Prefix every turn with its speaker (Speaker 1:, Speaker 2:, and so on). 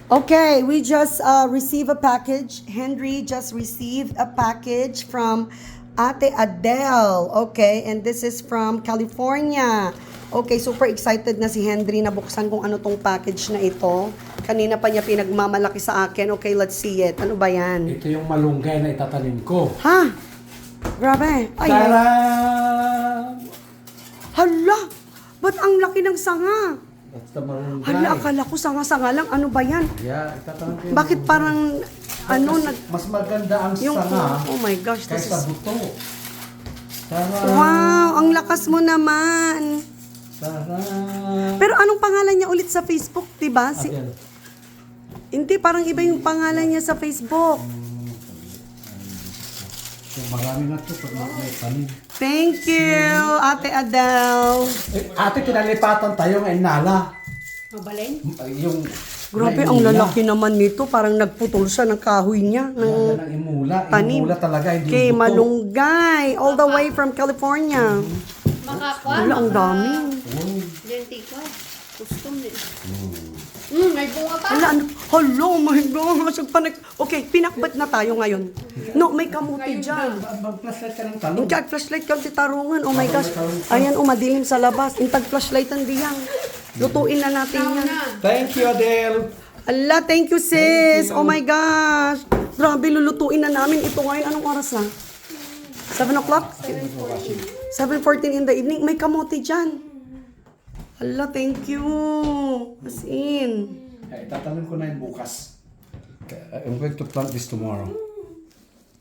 Speaker 1: Okay, we just received a package. Henry just received a package from Ate Adele. Okay, and this is from California. Okay, super excited na si Henry na buksan kung ano tong package na ito. Kanina pa niya pinagmamalaki sa akin. Okay, let's see it. Ano ba yan?
Speaker 2: Ito yung malunggay na itatanim ko.
Speaker 1: Ha? Grabe. Ay,
Speaker 2: Tara!
Speaker 1: hala! Ba't ang laki ng sanga?
Speaker 2: That's the malunggay.
Speaker 1: Hala, akala ko sanga-sanga lang. Ano ba yan?
Speaker 2: Yeah, itatanim ko yung
Speaker 1: Bakit parang, ano,
Speaker 2: Mas maganda ang
Speaker 1: yung,
Speaker 2: sanga
Speaker 1: oh my gosh, this
Speaker 2: kaysa
Speaker 1: is,
Speaker 2: buto. Tara!
Speaker 1: wow, ang lakas mo naman.
Speaker 2: Tara!
Speaker 1: Pero anong pangalan niya ulit sa Facebook, diba?
Speaker 2: Adele.
Speaker 1: Hindi, parang iba yung pangalan niya sa Facebook.
Speaker 2: So, marami na ito pag may tanim.
Speaker 1: Thank you, Ate Adele.
Speaker 2: Ate, kinalipatan tayo ng Inala.
Speaker 3: Mabalin?
Speaker 2: Yung
Speaker 1: Grabe,
Speaker 2: na
Speaker 1: ang
Speaker 2: imula.
Speaker 1: lalaki naman nito. Parang nagputol siya ng kahoy niya.
Speaker 2: Yan
Speaker 1: Ng
Speaker 2: ang imula.
Speaker 1: tanim.
Speaker 2: Imula talaga, hindi
Speaker 1: kay
Speaker 2: buto.
Speaker 1: Malunggay. All the way from California.
Speaker 3: Makakwa?
Speaker 1: Wala, ang dami.
Speaker 3: Lentika. Custom din. May bunga pa.
Speaker 1: Hala, ano? Hala, oh my gosh. Okay, pinakbat na tayo ngayon. No, may kamuti dyan.
Speaker 2: Mag-flashlight ka ng talong.
Speaker 1: Yung flashlight ka si tarungan. Oh my gosh. Ayan, madilim sa labas. Intag flashlightan diyan. Lutuin na natin yan.
Speaker 2: Thank you, Adele.
Speaker 1: Ala, thank you sis. Oh my gosh. Grabe, lulutuin na namin ito ngayon. Anong oras na? 7 o'clock? 7:14 in the evening. May kamote dyan. Ala, thank you. As in.
Speaker 2: Tatanim ko na yun bukas. I'm going to plant this tomorrow.